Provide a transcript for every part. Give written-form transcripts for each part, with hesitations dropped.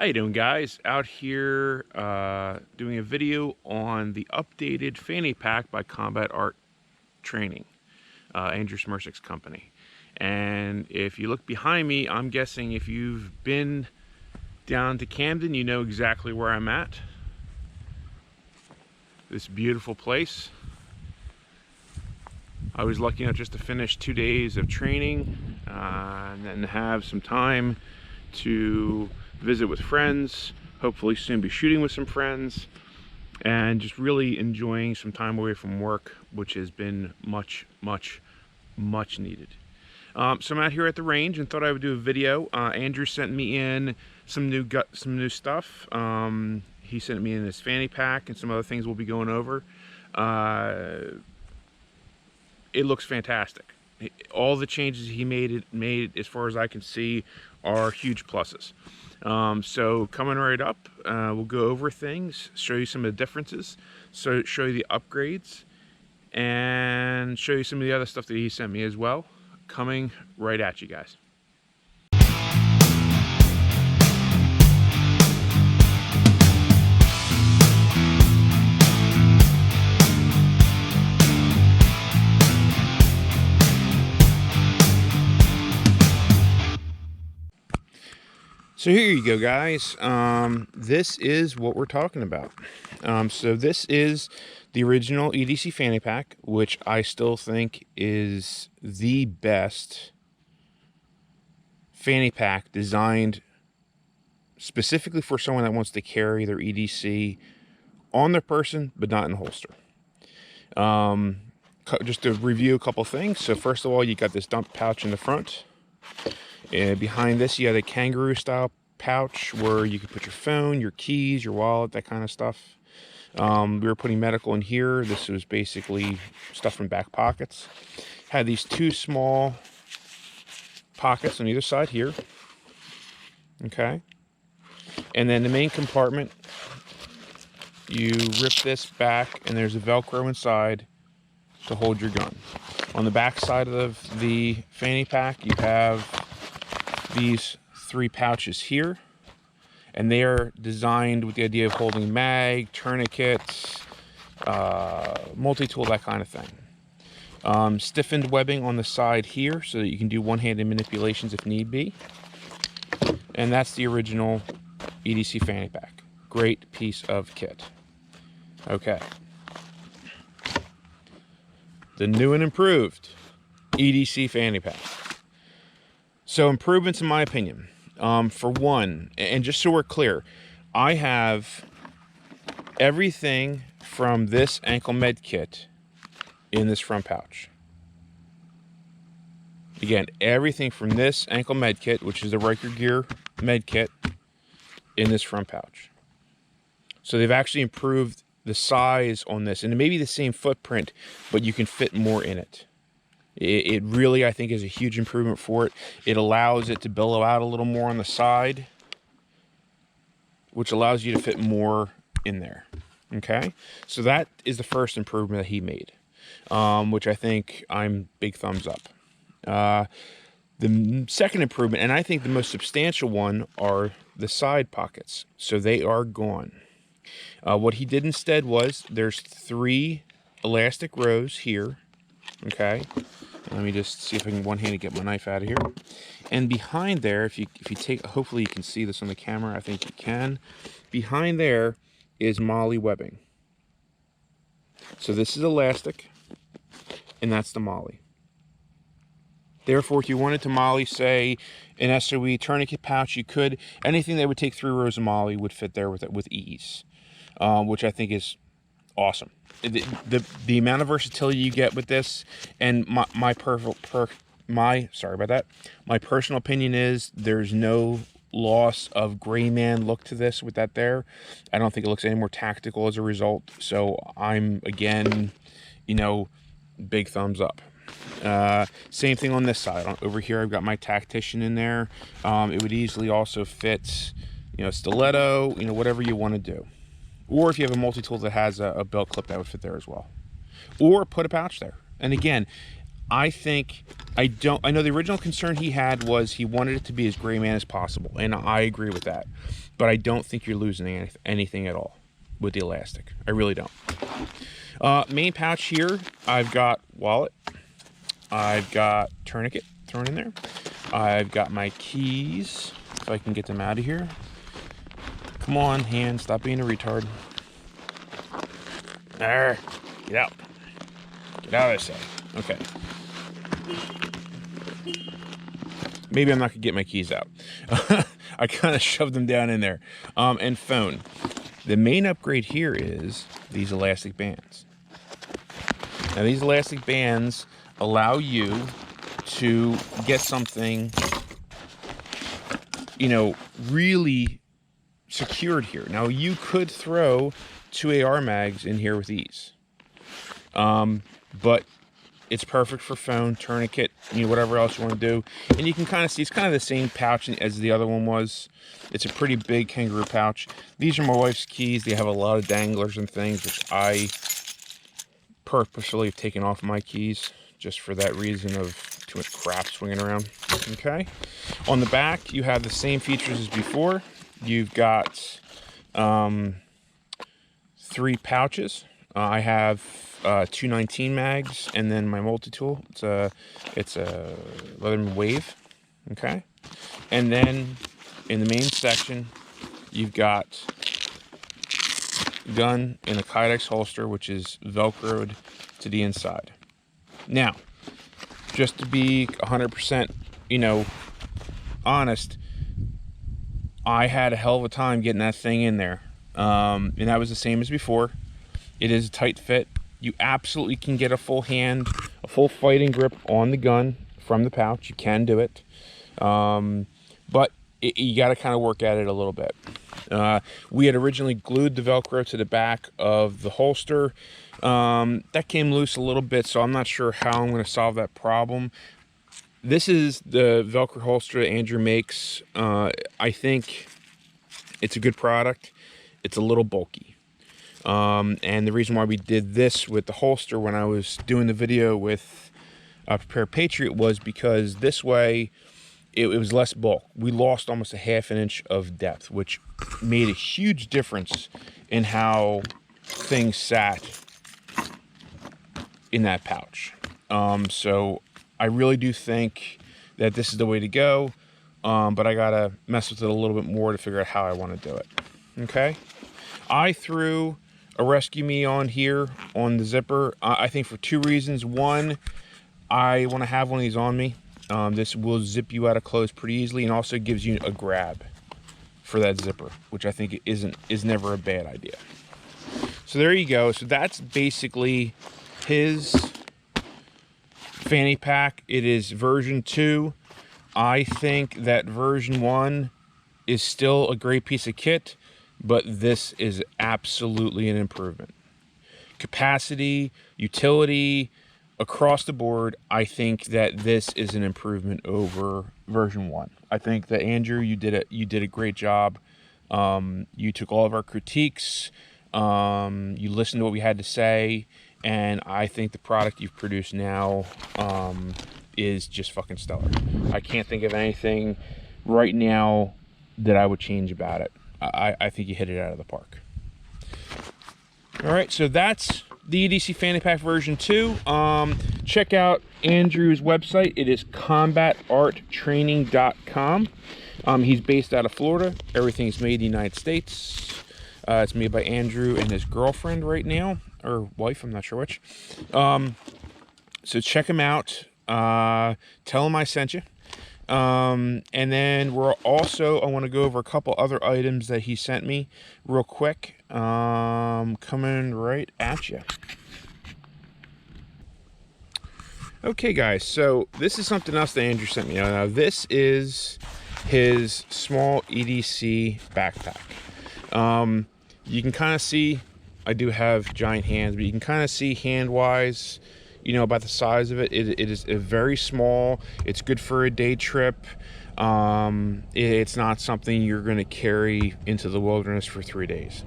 How you doing, guys? Out here doing a video on the updated fanny pack by Combat Art Training, Andrew Smirsik's company. And if you look behind me, I'm guessing if you've been down to Camden, you know exactly where I'm at. This beautiful place. I was lucky enough just to finish 2 days of training and then have some time to visit with friends, hopefully soon be shooting with some friends, and just really enjoying some time away from work, which has been much needed. So I'm out here at the range and thought I would do a video. Andrew sent me in some new stuff. He sent me in his fanny pack and some other things we'll be going over. It looks fantastic. All the changes he made, as far as I can see, are huge pluses. So coming right up, we'll go over things, show you some of the differences, so show you the upgrades, and show you some of the other stuff that he sent me as well. Coming right at you guys. So here you go, guys. This is what we're talking about. So this is the original EDC fanny pack, which I still think is the best fanny pack designed specifically for someone that wants to carry their EDC on their person, but not in a holster. Just to review a couple things. So first of all, you got this dump pouch in the front. And behind this, you have a kangaroo style pouch where you can put your phone, your keys, your wallet, that kind of stuff. We were putting medical in here. This was basically stuff from back pockets. Had these two small pockets on either side here. Okay. And then the main compartment, you rip this back and there's a Velcro inside to hold your gun. On the back side of the fanny pack, you have these 3 pouches here, and they are designed with the idea of holding mag, tourniquets, multi-tool, that kind of thing. Stiffened webbing on the side here so that you can do one-handed manipulations if need be. And that's the original EDC fanny pack. Great piece of kit. Okay. The new and improved EDC fanny pack. So improvements in my opinion. For one, and just so we're clear, I have everything from this ankle med kit in this front pouch. Again, everything from this ankle med kit, which is the Riker Gear med kit, in this front pouch. So they've actually improved the size on this, and it may be the same footprint, but you can fit more in it. It really, I think, is a huge improvement for it. It allows it to billow out a little more on the side, which allows you to fit more in there. Okay, so that is the first improvement that he made, which I think I'm big thumbs up. The second improvement, and I think the most substantial one, are the side pockets. So they are gone. What he did instead was there's 3 elastic rows here. Okay, let me just see if I can one-handed get my knife out of here. And behind there, if you take, hopefully you can see this on the camera. I think you can. Behind there is MOLLE webbing. So this is elastic, and that's the MOLLE. Therefore, if you wanted to MOLLE, say, an SOE tourniquet pouch, you could. Anything that would take 3 rows of MOLLE would fit there with ease, which I think is awesome. The amount of versatility you get with this, and my personal opinion is there's no loss of gray man look to this with that there. I don't think it looks any more tactical as a result. So I'm, again, big thumbs up. Same thing on this side. Over here I've got my tactician in there. It would easily also fit, stiletto, whatever you want to do. Or if you have a multi-tool that has a belt clip, that would fit there as well. Or put a pouch there. And again, I think, I know the original concern he had was he wanted it to be as gray man as possible, and I agree with that. But I don't think you're losing anything at all with the elastic. I really don't. Main pouch here, I've got wallet. I've got tourniquet thrown in there. I've got my keys, if I can get them out of here. Come on, hand, stop being a retard. There, get out. Get out, I say. Okay. Maybe I'm not gonna get my keys out. I kind of shoved them down in there. And phone. The main upgrade here is these elastic bands. Now these elastic bands allow you to get something, you know, really secured here. Now you could throw 2 AR mags in here with ease. But it's perfect for phone, tourniquet, you know, whatever else you want to do. And you can kind of see it's kind of the same pouch as the other one was. It's a pretty big kangaroo pouch. These are my wife's keys. They have a lot of danglers and things, which I purposefully have taken off my keys just for that reason of too much crap swinging around. Okay. On the back, you have the same features as before. You've got 3 pouches. I have 219 mags, and then my multi-tool. It's a Leatherman Wave. Okay. And then in the main section, you've got gun in a Kydex holster, which is Velcroed to the inside. Now, just to be 100%, you know, honest, I had a hell of a time getting that thing in there. And that was the same as before. It is a tight fit. You absolutely can get a full hand, a full fighting grip on the gun from the pouch. You can do it. But you got to kind of work at it a little bit. We had originally glued the Velcro to the back of the holster. That came loose a little bit, so I'm not sure how I'm going to solve that problem. This is the Velcro holster that Andrew makes. I think it's a good product. It's a little bulky. And the reason why we did this with the holster when I was doing the video with Prepare Patriot was because this way it was less bulk. We lost almost a ½ inch of depth, which made a huge difference in how things sat in that pouch. So I really do think that this is the way to go, but I gotta mess with it a little bit more to figure out how I want to do it. Okay, I threw a Rescue Me on here on the zipper, I think for 2 reasons. One, I want to have one of these on me. This will zip you out of clothes pretty easily, and also gives you a grab for that zipper, which I think is never a bad idea. So there you go. So that's basically his fanny pack. It is version 2. I think that version 1 is still a great piece of kit, but this is absolutely an improvement. Capacity, utility, across the board, I think that this is an improvement over version 1. I think that Andrew, you did a great job. You took all of our critiques, you listened to what we had to say, and I think the product you've produced now is just fucking stellar. I can't think of anything right now that I would change about it. I think you hit it out of the park. All right, so that's the EDC Fanny Pack version 2. Check out Andrew's website. It is combatarttraining.com. He's based out of Florida. Everything is made in the United States. It's made by Andrew and his girlfriend right now, or wife, I'm not sure which. So check him out. Tell him I sent you. And then we're also, I want to go over a couple other items that he sent me real quick. Coming right at you. Okay, guys, so this is something else that Andrew sent me. Now, this is his small EDC backpack. You can kind of see, I do have giant hands, but you can kind of see hand-wise, you know, about the size of it. It is a very small. It's good for a day trip. It's not something you're going to carry into the wilderness for 3 days.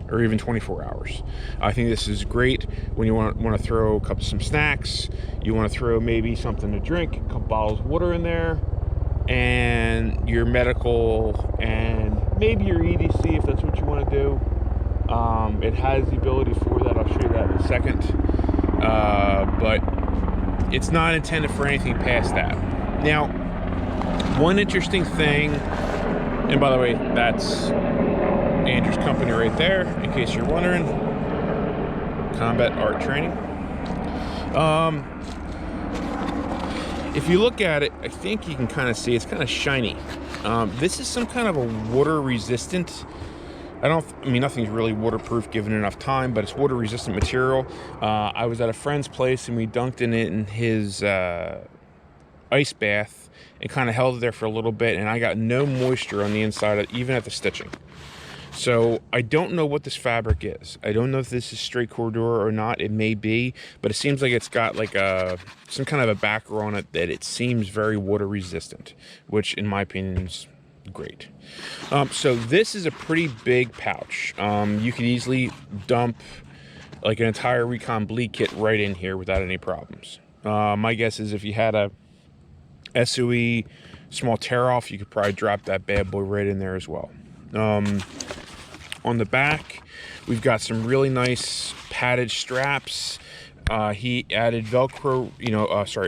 or even 24 hours. I think this is great when you want to throw some snacks, you want to throw maybe something to drink, a couple bottles of water in there, and your medical, and maybe your EDC if that's what you want to do. It has the ability for that. I'll show you that in a second. But it's not intended for anything past that. Now, one interesting thing, and by the way, that's Andrew's company right there, in case you're wondering. Combat Art Training. If you look at it, I think you can kind of see it's kind of shiny. This is some kind of a water resistant. I mean, nothing's really waterproof given enough time, but it's water resistant material. I was at a friend's place and we dunked in it in his ice bath and kind of held it there for a little bit, and I got no moisture on the inside, even at the stitching. So I don't know what this fabric is. I don't know if this is straight corduroy or not. It may be, but it seems like it's got like some kind of a backer on it that it seems very water resistant, which in my opinion is great. So this is a pretty big pouch. You could easily dump like an entire Recon bleed kit right in here without any problems. My guess is if you had a SOE small tear off, you could probably drop that bad boy right in there as well. On the back, we've got some really nice padded straps. He added Velcro,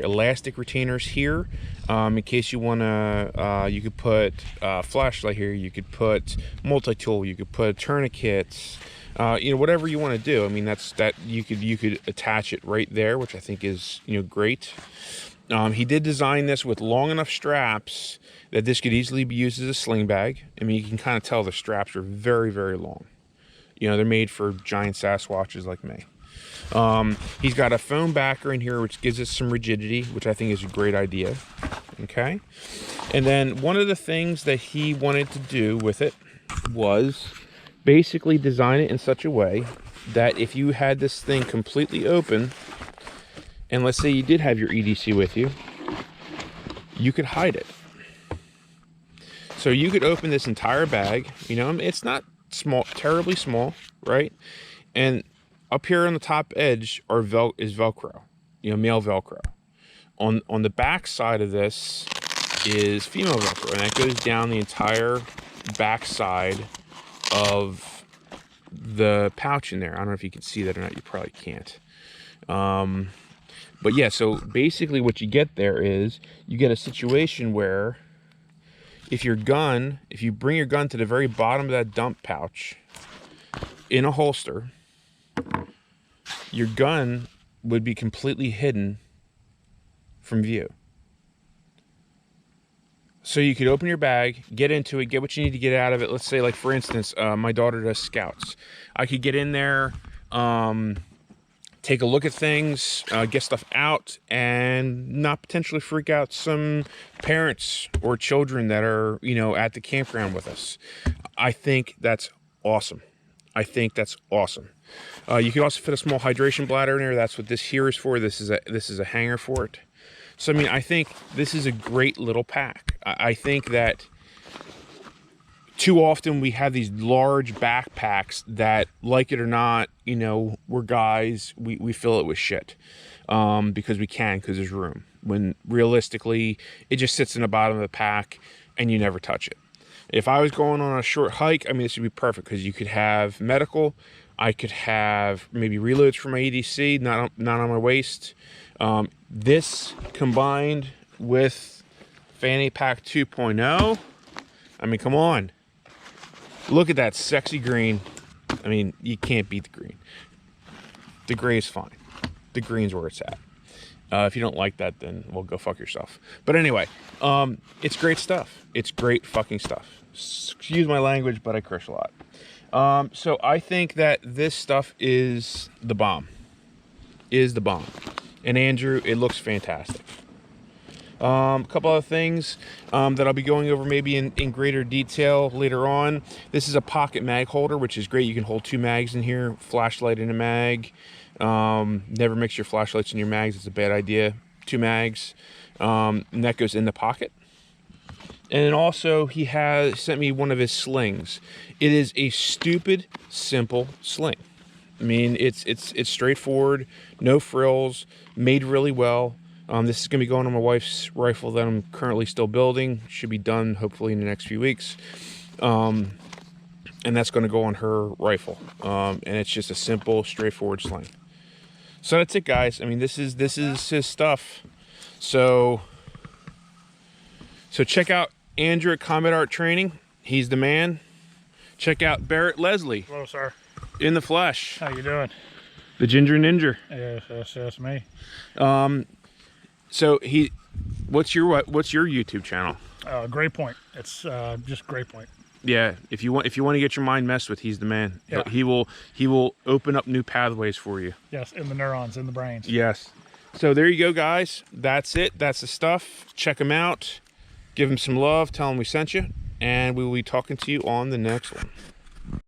elastic retainers here. In case you wanna, you could put a flashlight here, you could put multi-tool, you could put tourniquets, whatever you want to do. I mean, you could attach it right there, which I think is, great. He did design this with long enough straps that this could easily be used as a sling bag. I mean, you can kind of tell the straps are very, very long. They're made for giant Sasquatches like me. He's got a foam backer in here, which gives it some rigidity, which I think is a great idea. Okay. And then one of the things that he wanted to do with it was basically design it in such a way that if you had this thing completely open, and let's say you did have your EDC with you, you could hide it. So you could open this entire bag, it's not small, terribly small, right? And up here on the top edge is Velcro, male Velcro. On the back side of this is female Velcro, and that goes down the entire back side of the pouch in there. I don't know if you can see that or not. You probably can't. But yeah, so basically what you get there is you get a situation where if you bring your gun to the very bottom of that dump pouch in a holster, your gun would be completely hidden from view. So you could open your bag, get into it, get what you need to get out of it. Let's say, like, for instance, my daughter does scouts. I could get in there, take a look at things, get stuff out, and not potentially freak out some parents or children that are, at the campground with us. I think that's awesome. You can also fit a small hydration bladder in there. That's what this here is for. This is a hanger for it. So, I mean, I think this is a great little pack. I think that too often we have these large backpacks that, like it or not, we're guys, we fill it with shit because because there's room. When realistically, it just sits in the bottom of the pack and you never touch it. If I was going on a short hike, I mean, this would be perfect because you could have medical. I could have maybe reloads for my EDC, not on my waist. This combined with Fanny Pack 2.0, I mean, come on. Look at that sexy green. I mean, you can't beat the green. The gray is fine. The green's where it's at. If you don't like that, then well, go fuck yourself. But anyway, it's great stuff. It's great fucking stuff. Excuse my language, but I curse a lot. So I think that this stuff is the bomb. And Andrew, it looks fantastic. A couple other things that I'll be going over maybe in greater detail later on. This is a pocket mag holder, which is great. You can hold 2 mags in here, flashlight in a mag. Never mix your flashlights in your mags. It's a bad idea. 2 mags. And that goes in the pocket. And then also he has sent me one of his slings. It is a stupid, simple sling. I mean, it's straightforward, no frills, made really well. This is going to be going on my wife's rifle that I'm currently still building. Should be done hopefully in the next few weeks. And that's going to go on her rifle. And it's just a simple, straightforward sling. So that's it, guys. I mean, this is his stuff. So check out Andrew at Combat Art Training. He's the man. Check out Barrett Leslie. Hello, sir. In the flesh. How you doing? The Ginger Ninja. Yes, that's me. So what's your YouTube channel? Gray Point. It's just Gray Point. Yeah, if you want to get your mind messed with, he's the man. Yeah. He will open up new pathways for you. Yes, in the neurons, in the brains. Yes. So there you go, guys. That's it. That's the stuff. Check him out. Give him some love. Tell him we sent you. And we will be talking to you on the next one.